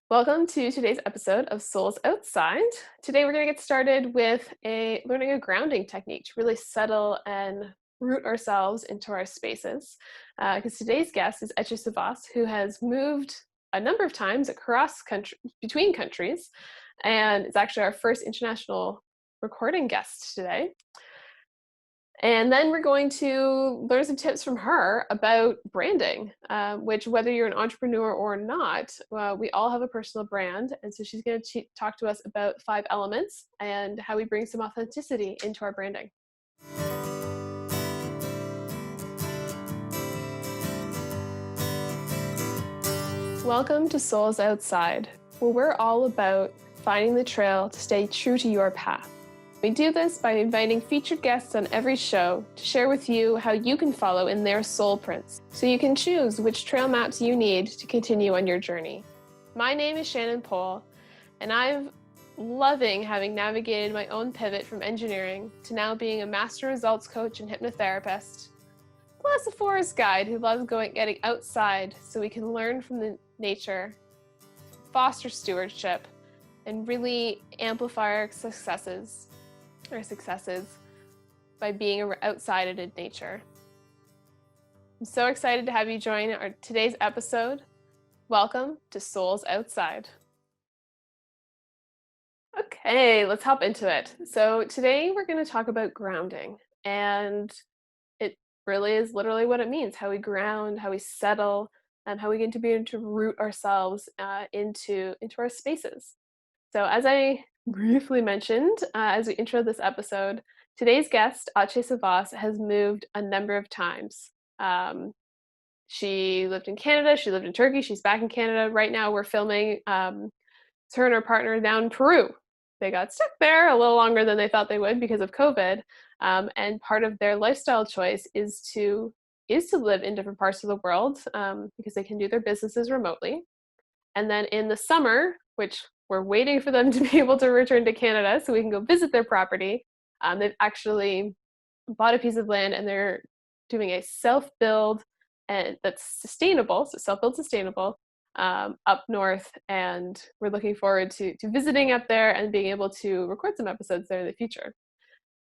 Welcome to today's episode of Souls Outside. Today we're going to get started with learning a grounding technique to really settle and root ourselves into our spaces. Because today's guest is Ece Savas, who has moved a number of times between countries, and is actually our first international recording guest today. And then we're going to learn some tips from her about branding, which, whether you're an entrepreneur or not, we all have a personal brand. And so she's going to talk to us about 5 elements and how we bring some authenticity into our branding. Welcome to Souls Outside, where we're all about finding the trail to stay true to your path. We do this by inviting featured guests on every show to share with you how you can follow in their soul prints, so you can choose which trail maps you need to continue on your journey. My name is Shannon Pohl, and I'm loving having navigated my own pivot from engineering to now being a master results coach and hypnotherapist, plus a forest guide who loves getting outside so we can learn from the nature, foster stewardship, and really amplify our successes by being outside in nature. I'm so excited to have you join today's episode. Welcome to Souls Outside. Okay, let's hop into it. So today we're going to talk about grounding, and it really is literally what it means: how we ground, how we settle, and how we get to be able to root ourselves into our spaces. So as I briefly mentioned as we intro this episode, today's guest, Ece Savas, has moved a number of times. She lived in Canada, she lived in Turkey, she's back in Canada. Right now we're filming her and her partner down in Peru. They got stuck there a little longer than they thought they would because of COVID. And part of their lifestyle choice is to live in different parts of the world because they can do their businesses remotely. And then in the summer, which we're waiting for them to be able to return to Canada so we can go visit their property, they've actually bought a piece of land and they're doing a self-build and that's sustainable, so self-build sustainable, up north. And we're looking forward to visiting up there and being able to record some episodes there in the future.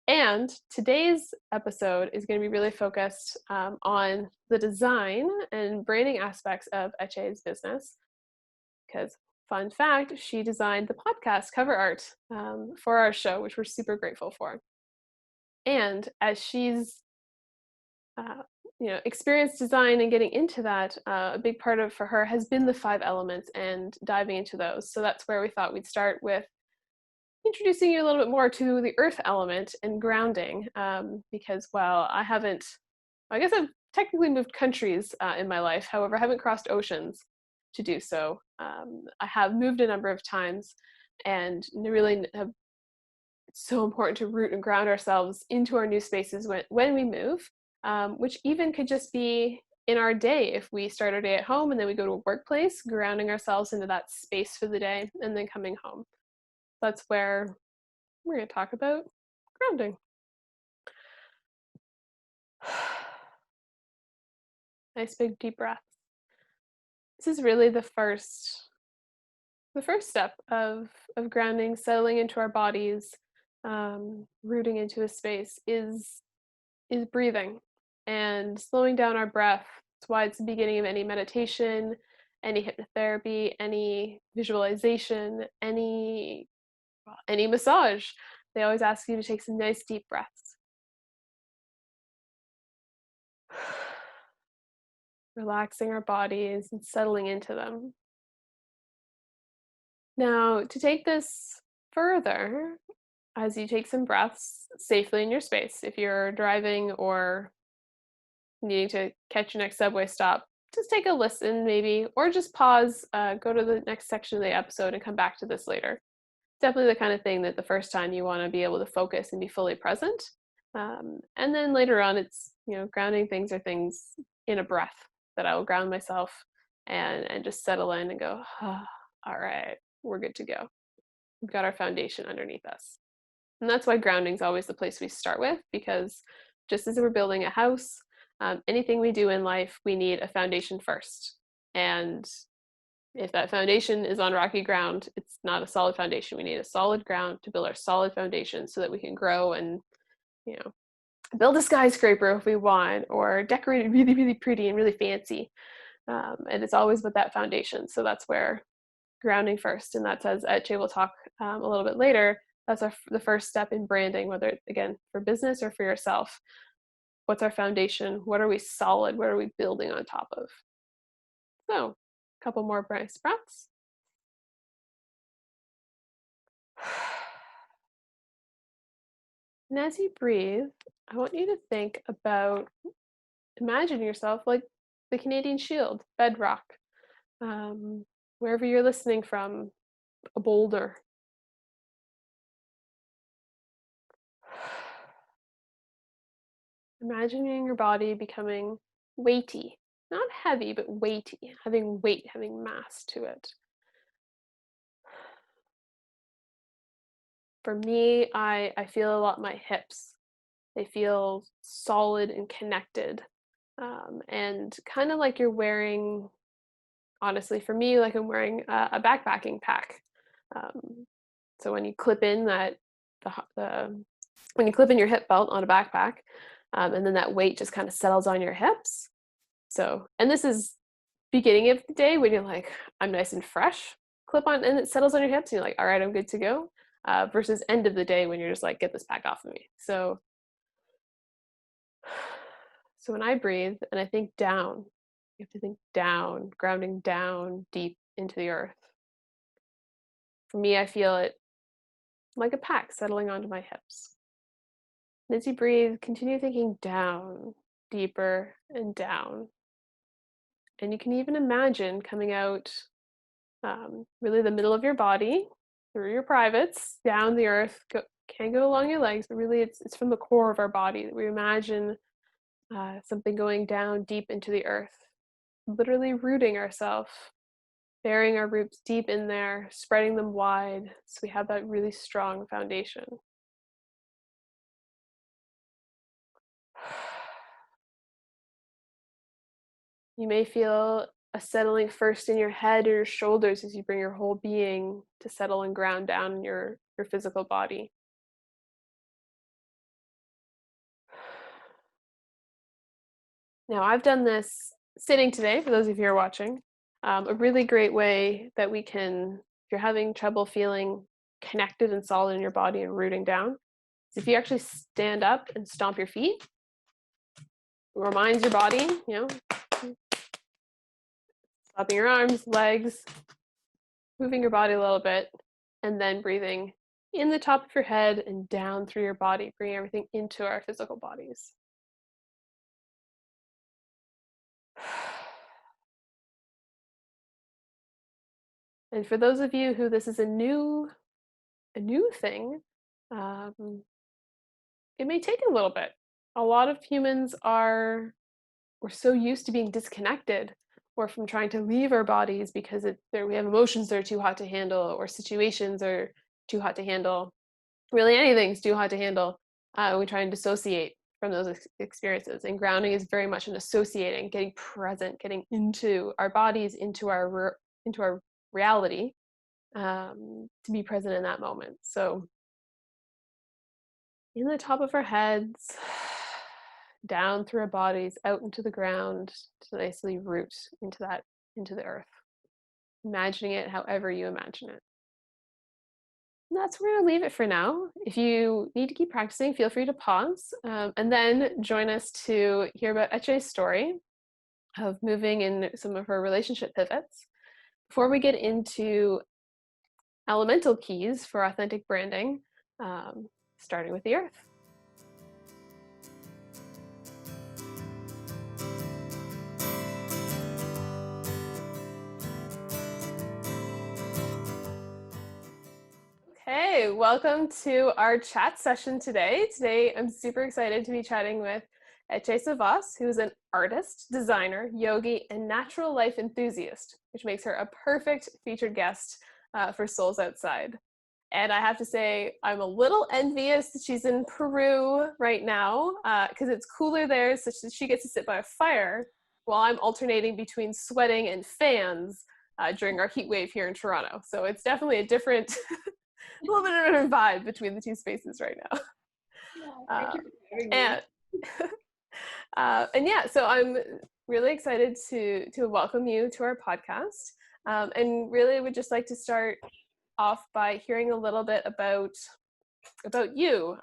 And today's episode is going to be really focused on the design and branding aspects of Ece's business. Because, fun fact, she designed the podcast cover art for our show, which we're super grateful for. And as she's experienced design and getting into that, a big part of for her has been the 5 elements and diving into those. So that's where we thought we'd start with introducing you a little bit more to the earth element and grounding, because while I guess I've technically moved countries in my life, however, I haven't crossed oceans to do so. I have moved a number of times, and really it's so important to root and ground ourselves into our new spaces when we move, which even could just be in our day. If we start our day at home and then we go to a workplace, grounding ourselves into that space for the day and then coming home. That's where we're going to talk about grounding. Nice big deep breath. This is really the first step of grounding, settling into our bodies, rooting into a space is breathing and slowing down our breath. It's why it's the beginning of any meditation, any hypnotherapy, any visualization, any massage. They always ask you to take some nice deep breaths. Relaxing our bodies and settling into them. Now, to take this further, as you take some breaths safely in your space, if you're driving or needing to catch your next subway stop, just take a listen maybe, or just pause, go to the next section of the episode and come back to this later. Definitely the kind of thing that the first time you want to be able to focus and be fully present. And then later on, it's, grounding things are things in a breath that I will ground myself and just settle in and go, all right, we're good to go. We've got our foundation underneath us. And that's why grounding is always the place we start with, because just as we're building a house, anything we do in life, we need a foundation first. And If that foundation is on rocky ground, it's not a solid foundation. We need a solid ground to build our solid foundation so that we can grow and, you know, build a skyscraper if we want, or decorate it really, really pretty and really fancy. And it's always with that foundation. So that's where grounding first. And that's, as Ece will talk a little bit later, that's the first step in branding, whether, again, for business or for yourself. What's our foundation? What are we solid? What are we building on top of? So, a couple more nice breaths. And as you breathe, I want you to think about, imagine yourself like the Canadian Shield, bedrock, um, wherever you're listening from, a boulder. Imagining your body becoming weighty, not heavy, but weighty, having weight, having mass to it. For me, I feel a lot in my hips. They feel solid and connected, and kind of like you're wearing, honestly, for me, like I'm wearing a backpacking pack. Um, so when you clip in the when you clip in your hip belt on a backpack, and then that weight just kind of settles on your hips. So, and this is beginning of the day when you're like, I'm nice and fresh, clip on, and it settles on your hips, and you're like, all right, I'm good to go. Versus end of the day when you're just like, get this pack off of me. So when I breathe and I think down, you have to think down, grounding down deep into the earth. For me, I feel it like a pack settling onto my hips. And as you breathe, continue thinking down, deeper and down. And you can even imagine coming out, really the middle of your body, through your privates, down the earth, can go along your legs, but really it's from the core of our body that we imagine something going down deep into the earth, literally rooting ourselves, burying our roots deep in there, spreading them wide so we have that really strong foundation. You may feel a settling first in your head or your shoulders as you bring your whole being to settle and ground down in your physical body. Now, I've done this sitting today, for those of you who are watching. A really great way that we can, if you're having trouble feeling connected and solid in your body and rooting down, is if you actually stand up and stomp your feet. It reminds your body, slapping your arms, legs, moving your body a little bit, and then breathing in the top of your head and down through your body, bringing everything into our physical bodies. And for those of you who this is a new thing, um, it may take a little bit. A lot of humans we're so used to being disconnected or from trying to leave our bodies because we have emotions that are too hot to handle or situations are too hot to handle. Really, anything's too hot to handle. We try and dissociate from those experiences. And grounding is very much an associating, getting present, getting into our bodies, into our reality, to be present in that moment. So, in the top of our heads, down through our bodies, out into the ground, to nicely root into the earth. Imagining it however you imagine it. And that's where we're going to leave it for now. If you need to keep practicing, feel free to pause, and then join us to hear about Ece's story of moving in some of her relationship pivots. Before we get into elemental keys for authentic branding, starting with the earth. Okay, welcome to our chat session today. Today, I'm super excited to be chatting with Ece Savas, who's an artist, designer, yogi, and natural life enthusiast, which makes her a perfect featured guest for Souls Outside. And I have to say, I'm a little envious that she's in Peru right now because it's cooler there, so she gets to sit by a fire while I'm alternating between sweating and fans. during our heat wave here in Toronto. So it's definitely a different, a little bit of a different vibe between the two spaces right now. Thank you for having And me. and yeah, so I'm really excited to welcome you to our podcast, and really would just like to start off by hearing a little bit about you,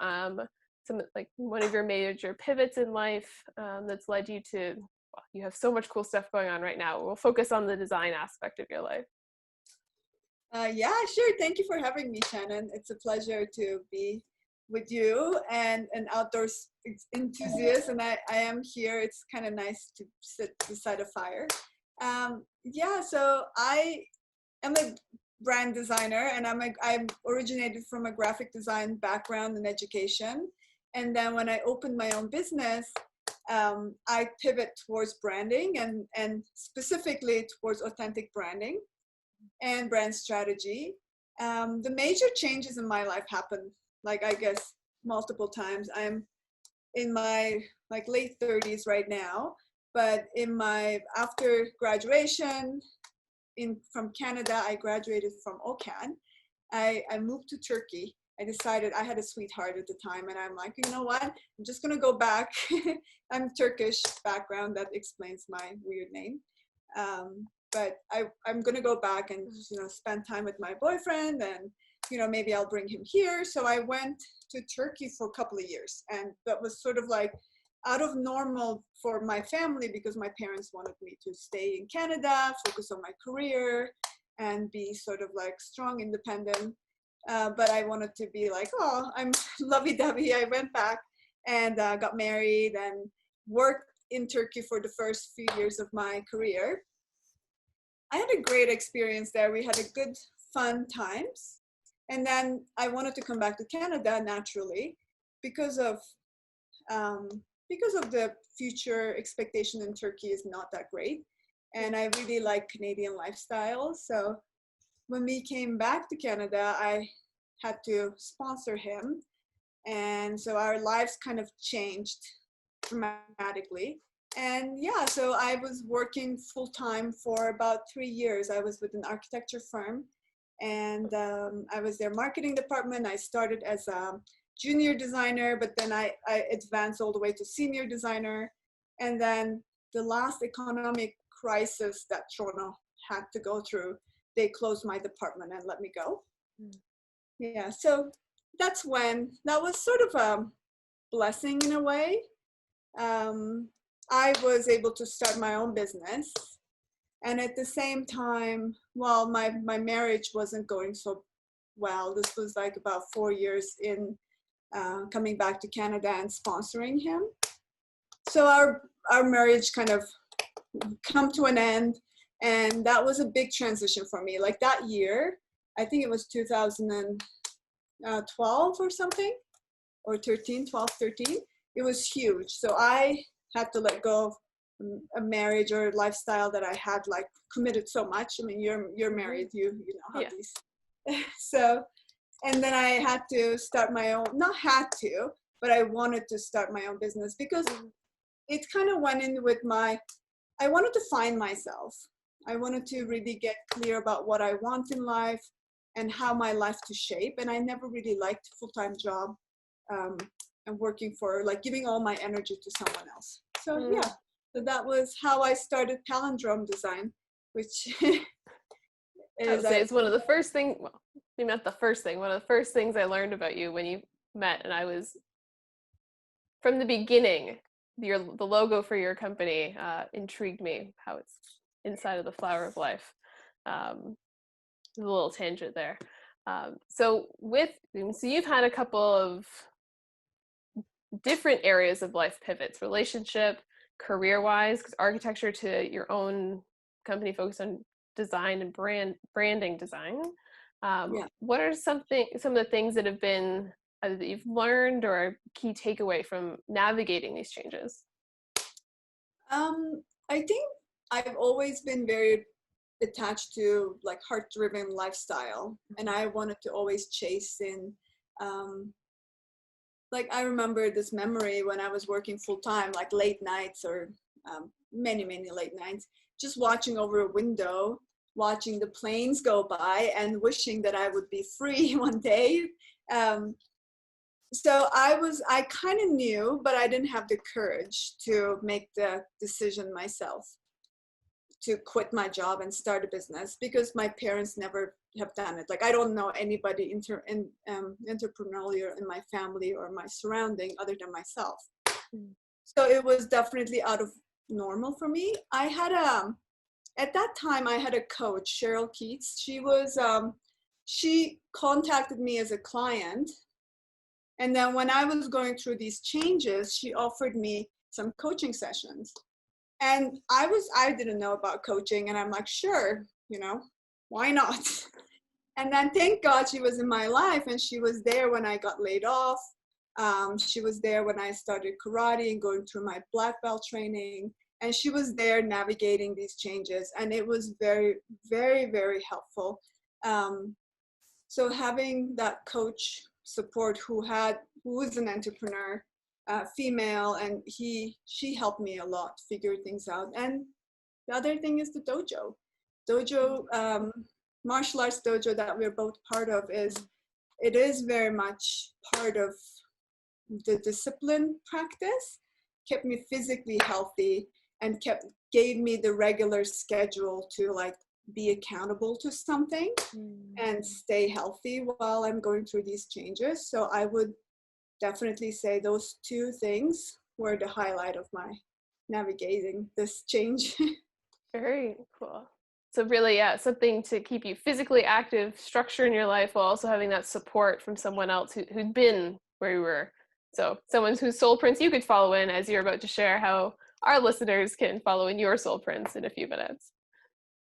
some like one of your major pivots in life that's led you to. Well, you have so much cool stuff going on right now. We'll focus on the design aspect of your life. Yeah, sure. Thank you for having me, Shannon. It's a pleasure to be with you and an outdoors enthusiast. And I am here. It's kind of nice to sit beside a fire. Yeah, so I am a brand designer, and I'm originated from a graphic design background and education. And then when I opened my own business, I pivot towards branding and specifically towards authentic branding and brand strategy. The major changes in my life happened, like, I guess, multiple times. I'm in my like late 30s right now, but after graduation from Canada, I graduated from OCAN. I moved to Turkey. I decided, I had a sweetheart at the time, and I'm like, you know what? I'm just gonna go back. I'm Turkish background. That explains my weird name. But I'm gonna go back and spend time with my boyfriend, and maybe I'll bring him here. So I went to Turkey for a couple of years, and that was sort of like out of normal for my family, because my parents wanted me to stay in Canada, focus on my career, and be sort of like strong, independent. But I wanted to be like, oh, I'm lovey-dovey. I went back and got married and worked in Turkey for the first few years of my career. I had a great experience there. We had a good, fun times. And then I wanted to come back to Canada naturally because of the future expectation in Turkey is not that great. And I really like Canadian lifestyle. So when we came back to Canada, I had to sponsor him. And so our lives kind of changed dramatically. And yeah, so I was working full time for about 3 years. I was with an architecture firm, and I was their marketing department. I started as a junior designer, but then I advanced all the way to senior designer. And then the last economic crisis that Toronto had to go through, they closed my department and let me go. Yeah, so that was sort of a blessing in a way. I was able to start my own business, and at the same time, well, my marriage wasn't going so well. This was like about 4 years in coming back to Canada and sponsoring him. So our marriage kind of come to an end, and that was a big transition for me. Like that year, I think it was 2012 or something, or 12, 13. It was huge. So I had to let go of a marriage or lifestyle that I had like committed so much. I mean, you're married, you know how these. So, and then I had to start my own, not had to, but I wanted to start my own business because it kind of went in with I wanted to find myself. I wanted to really get clear about what I want in life and how my life to shape. And I never really liked full-time job and working for, like, giving all my energy to someone else. So yeah, so that was how I started Palindrome Design, which is one of the first things, well, maybe not the first thing, one of the first things I learned about you when you met, and I was, from the beginning, the logo for your company intrigued me, how it's inside of the flower of life. A little tangent there. So you've had a couple of different areas of life pivots, relationship, career-wise, because architecture to your own company focused on design and branding design. What are some of the things that have been either that you've learned or a key takeaway from navigating these changes? I think I've always been very attached to like heart-driven lifestyle, and I wanted to always chase in like I remember this memory when I was working full-time, like late nights or many late nights, just watching over a window watching the planes go by and wishing that I would be free one day. So I kind of knew, but I didn't have the courage to make the decision myself to quit my job and start a business, because my parents never have done it. Like, I don't know anybody entrepreneurial in my family or my surrounding other than myself. So it was definitely out of normal for me. I had at that time I had a coach, Cheryl Keats. She contacted me as a client, and then when I was going through these changes, she offered me some coaching sessions. And I didn't know about coaching, and I'm like, sure, why not? And then thank God she was in my life, and she was there when I got laid off. She was there when I started karate and going through my black belt training, and she was there navigating these changes, and it was very, very, very helpful. So having that coach support who was an entrepreneur, female, and she helped me a lot figure things out. And the other thing is the dojo martial arts dojo that we're both part of. It is very much part of the discipline practice, kept me physically healthy, and gave me the regular schedule to like be accountable to something and stay healthy while I'm going through these changes. So I would definitely say those two things were the highlight of my navigating this change. Very cool. So really, yeah, something to keep you physically active, structure in your life, while also having that support from someone else who'd been where you were. So someone whose soul prints you could follow in, as you're about to share how our listeners can follow in your soul prints in a few minutes.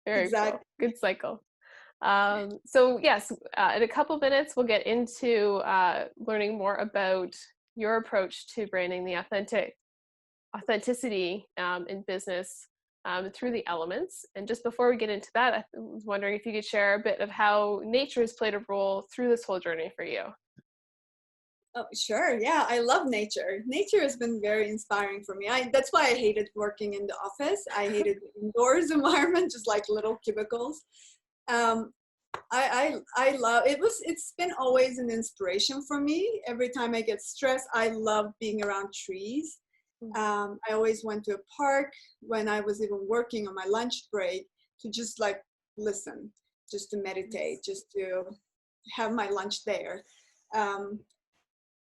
Very Exactly. cool. Good cycle. So yes, in a couple minutes, we'll get into learning more about your approach to branding the authenticity in business through the elements. And just before we get into that, I was wondering if you could share a bit of how nature has played a role through this whole journey for you. Oh, sure. Yeah, I love nature. Nature has been very inspiring for me. That's why I hated working in the office. I hated the indoors environment, just like little cubicles. I love it. It's been always an inspiration for me. Every time I get stressed, I love being around trees. I always went to a park when I was even working on my lunch break to just like listen, just to meditate, just to have my lunch there.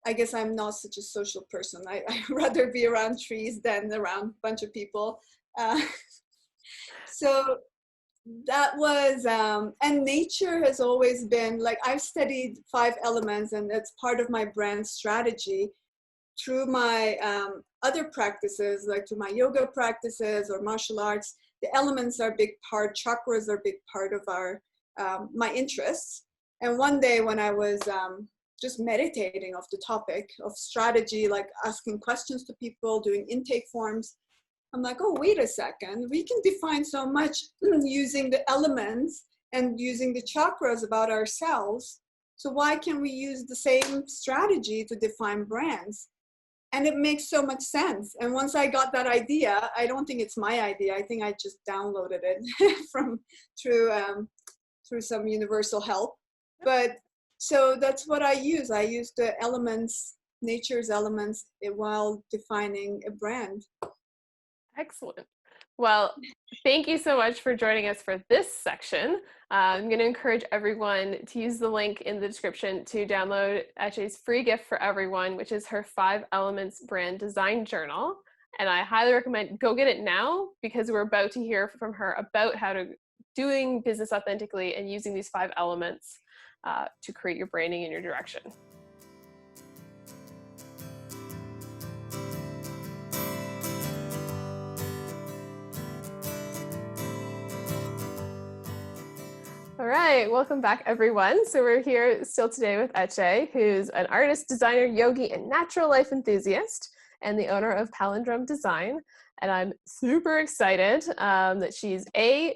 I guess I'm not such a social person. I'd rather be around trees than around a bunch of people. So that was, and nature has always been, like, I've studied 5 elements, and it's part of my brand strategy through my other practices, like through my yoga practices or martial arts. The elements are a big part, chakras are a big part of my interests. And one day when I was just meditating off the topic of strategy, like asking questions to people, doing intake forms, I'm like, oh, wait a second, we can define so much using the elements and using the chakras about ourselves. So why can't we use the same strategy to define brands? And it makes so much sense. And once I got that idea, I don't think it's my idea. I think I just downloaded it through some universal help. But so that's what I use. I use the elements, nature's elements, while defining a brand. Excellent. Well, thank you so much for joining us for this section. I'm going to encourage everyone to use the link in the description to download Ece's free gift for everyone, which is her 5 Elements brand design journal. And I highly recommend go get it now, because we're about to hear from her about how to doing business authentically and using these 5 elements to create your branding and your direction. All right, welcome back, everyone. So we're here still today with Ece, who's an artist, designer, yogi, and natural life enthusiast, and the owner of Palindrome Design. And I'm super excited that she's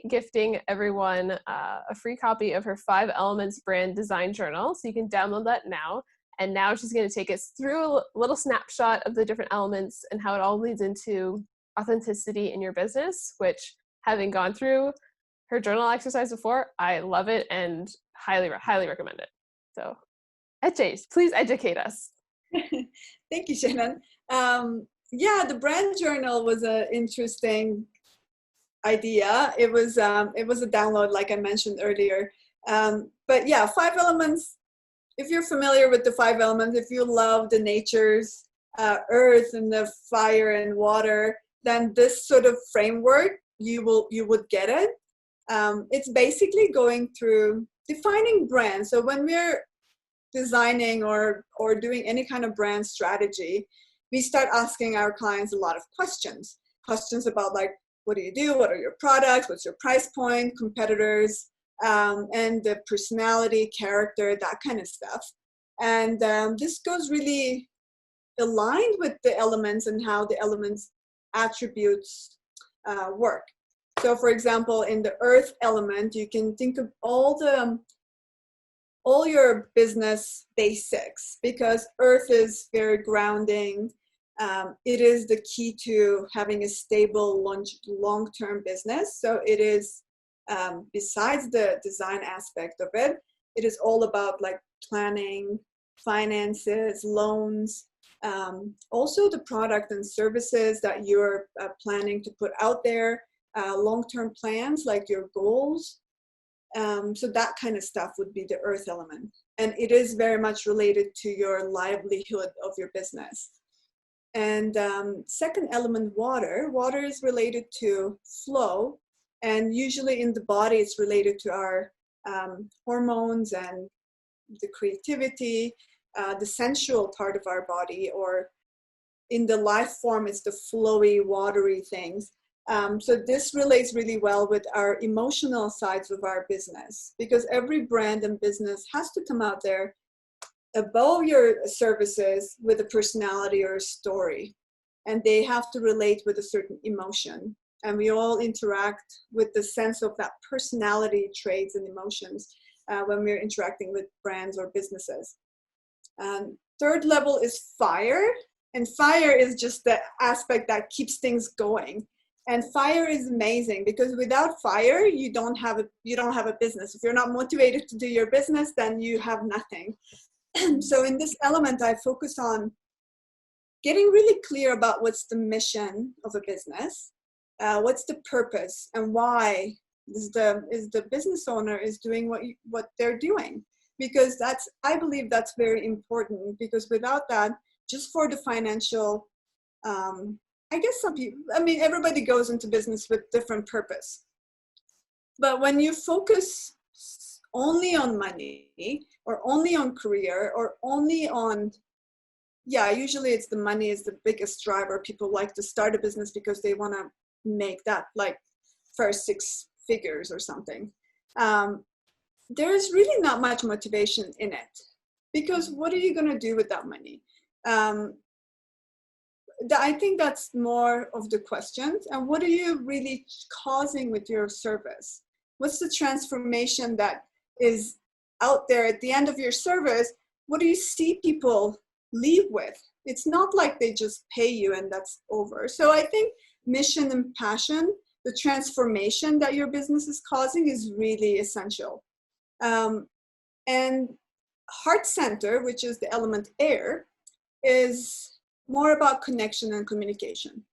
gifting everyone a free copy of her 5 Elements brand design journal. So you can download that now. And now she's going to take us through a little snapshot of the different elements and how it all leads into authenticity in your business, which, having gone through her journal exercise before. I love it and highly recommend it. So, Ece, please educate us. Thank you, Shannon. Yeah, the brand journal was an interesting idea. It was a download, like I mentioned earlier. But yeah, 5 elements. If you're familiar with the 5 elements, if you love the nature's earth and the fire and water, then this sort of framework you would get it. It's basically going through defining brands. So when we're designing or doing any kind of brand strategy, we start asking our clients a lot of questions about like, what do you do? What are your products? What's your price point, competitors, and the personality, character, that kind of stuff. And this goes really aligned with the elements and how the elements attributes work. So for example, in the earth element, you can think of all your business basics, because earth is very grounding. It is the key to having a stable long-term business. So it is, besides the design aspect of it, it is all about like planning, finances, loans, also the product and services that you're planning to put out there, long-term plans like your goals. So that kind of stuff would be the earth element. And it is very much related to your livelihood of your business. And second element, water. Water is related to flow. And usually in the body, it's related to our hormones and the creativity, the sensual part of our body, or in the life form, it's the flowy, watery things. So this relates really well with our emotional sides of our business, because every brand and business has to come out there above your services with a personality or a story, and they have to relate with a certain emotion. And we all interact with the sense of that personality traits and emotions when we're interacting with brands or businesses. Third level is fire, and fire is just the aspect that keeps things going. And fire is amazing, because without fire, you don't have a business. If you're not motivated to do your business, then you have nothing. So in this element, I focus on getting really clear about what's the mission of a business, what's the purpose, and why is the business owner is doing what they're doing. Because I believe that's very important, because without that, just for the financial, I guess everybody goes into business with different purpose. But when you focus only on money, or only on career, or only on, usually it's the money is the biggest driver. People like to start a business because they want to make that like first 6 figures or something. There's really not much motivation in it, because what are you going to do with that money? I think that's more of the questions. And what are you really causing with your service? What's the transformation that is out there at the end of your service? What do you see people leave with? It's not like they just pay you and that's over. So I think mission and passion, the transformation that your business is causing, is really essential. And heart center, which is the element air, is more about connection and communication.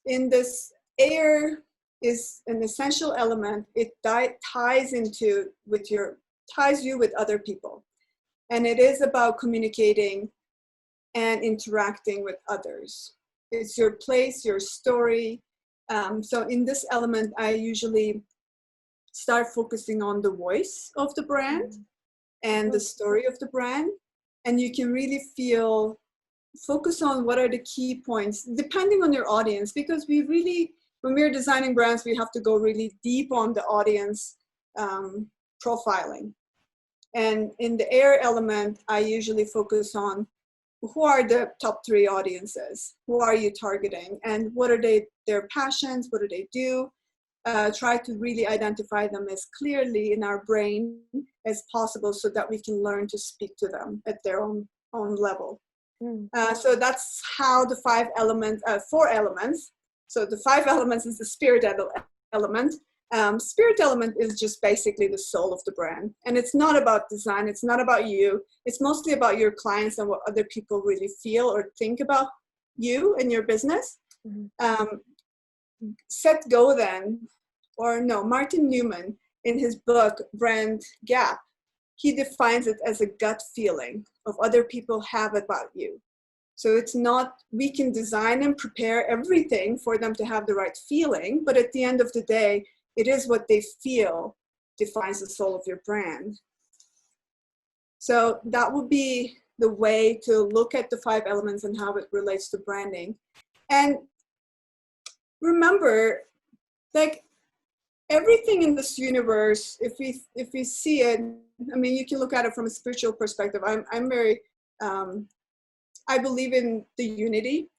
In this, air is an essential element. It ties you with other people. And it is about communicating and interacting with others. It's your place, your story. So in this element, I usually start focusing on the voice of the brand and the story of the brand. And you can really focus on what are the key points, depending on your audience, because when we're designing brands, we have to go really deep on the audience profiling. And in the air element, I usually focus on who are the top 3 audiences, who are you targeting, and what are their passions, what do they do? Try to really identify them as clearly in our brain as possible, so that we can learn to speak to them at their own level. So that's how the 4 elements. So the 5 elements is the spirit element. Spirit element is just basically the soul of the brand. And it's not about design. It's not about you. It's mostly about your clients and what other people really feel or think about you and your business. Seth Godin, or no, Martin Newman, in his book, Brand Gap, he defines it as a gut feeling of other people have about you. So it's not, we can design and prepare everything for them to have the right feeling, but at the end of the day, it is what they feel defines the soul of your brand. So that would be the way to look at the 5 elements and how it relates to branding. And remember, like, everything in this universe, if we see it, I mean, you can look at it from a spiritual perspective. I'm very, I believe in the unity.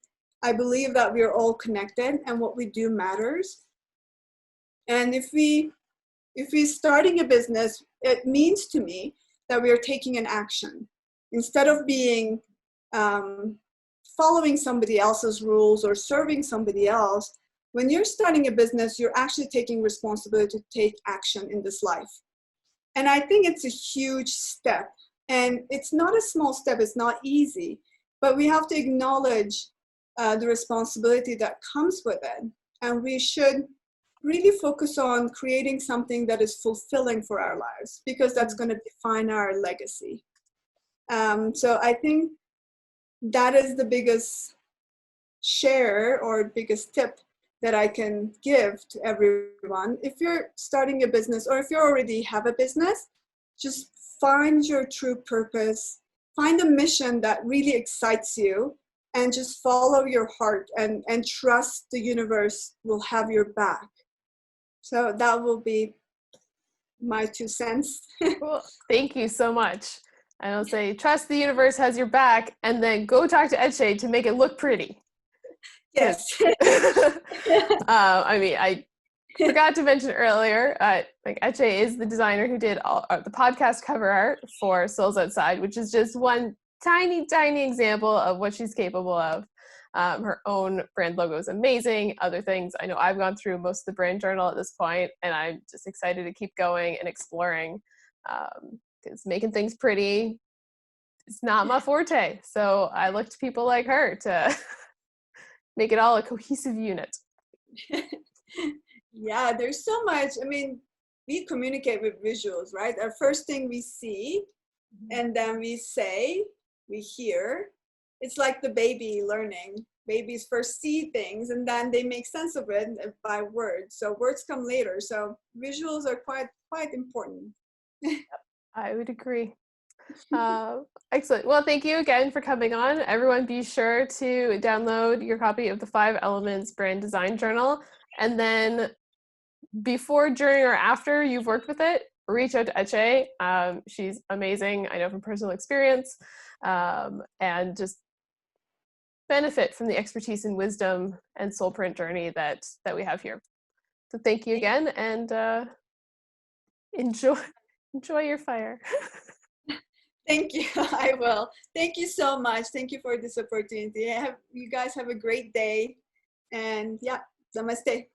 I believe that we are all connected and what we do matters. And if we're starting a business, it means to me that we are taking an action. Instead of being following somebody else's rules or serving somebody else, when you're starting a business, you're actually taking responsibility to take action in this life. And I think it's a huge step. And it's not a small step, it's not easy, but we have to acknowledge the responsibility that comes with it. And we should really focus on creating something that is fulfilling for our lives, because that's going to define our legacy. So I think that is the biggest share or biggest tip that I can give to everyone. If you're starting a business, or if you already have a business, just find your true purpose, find a mission that really excites you, and just follow your heart and trust the universe will have your back. So that will be my 2 cents. Cool. Thank you so much. And I'll say, trust the universe has your back, and then go talk to Ece to make it look pretty. Yes. I mean, I forgot to mention earlier, like Ece is the designer who did all the podcast cover art for Souls Outside, which is just one tiny example of what she's capable of. Her own brand logo is amazing. Other things, I know I've gone through most of the brand journal at this point, and I'm just excited to keep going and exploring, because making things pretty is not my forte. So I look to people like her to make it all a cohesive unit. Yeah, there's so much. I mean, we communicate with visuals, right? Our first thing we see, and then we say, we hear. It's like the baby learning. Babies first see things, and then they make sense of it by words. So words come later. So visuals are quite important. I would agree. Excellent. Well, thank you again for coming on. Everyone, be sure to download your copy of the 5 Elements Brand Design Journal. And then before, during, or after you've worked with it, reach out to Ece. She's amazing, I know from personal experience, and just benefit from the expertise and wisdom and soul print journey that we have here. So thank you again, and enjoy your fire. Thank you. I will. Thank you so much. Thank you for this opportunity. You guys have a great day. And yeah, namaste.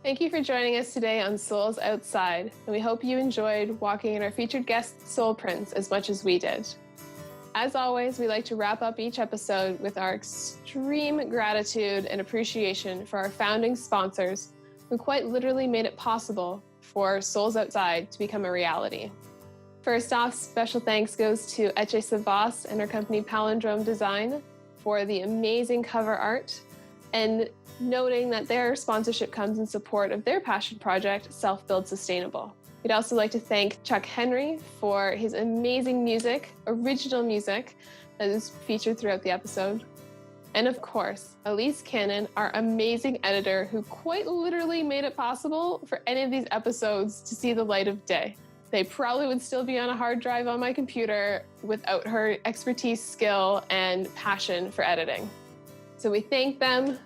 Thank you for joining us today on Souls Outside, and we hope you enjoyed walking in our featured guest soul prints as much as we did. As always, we like to wrap up each episode with our extreme gratitude and appreciation for our founding sponsors, who quite literally made it possible for Souls Outside to become a reality. First off, special thanks goes to Ece Savas and her company Palindrome Design for the amazing cover art, and noting that their sponsorship comes in support of their passion project, Self-Build Sustainable. We'd also like to thank Chuck Henry for his amazing music, original music, that is featured throughout the episode. And of course, Elise Cannon, our amazing editor, who quite literally made it possible for any of these episodes to see the light of day. They probably would still be on a hard drive on my computer without her expertise, skill, and passion for editing. So we thank them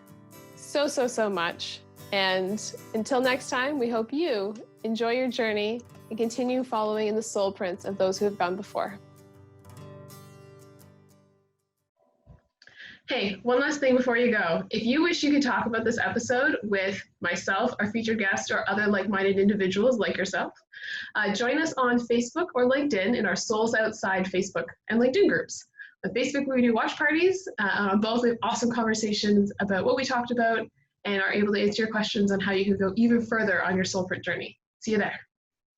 so much. And until next time, we hope you enjoy your journey and continue following in the soul prints of those who have gone before. Hey, one last thing before you go. If you wish you could talk about this episode with myself, our featured guest, or other like-minded individuals like yourself, join us on Facebook or LinkedIn in our Souls Outside Facebook and LinkedIn groups. On Facebook, we do watch parties. On both, we have awesome conversations about what we talked about and are able to answer your questions on how you can go even further on your soul print journey. See you there.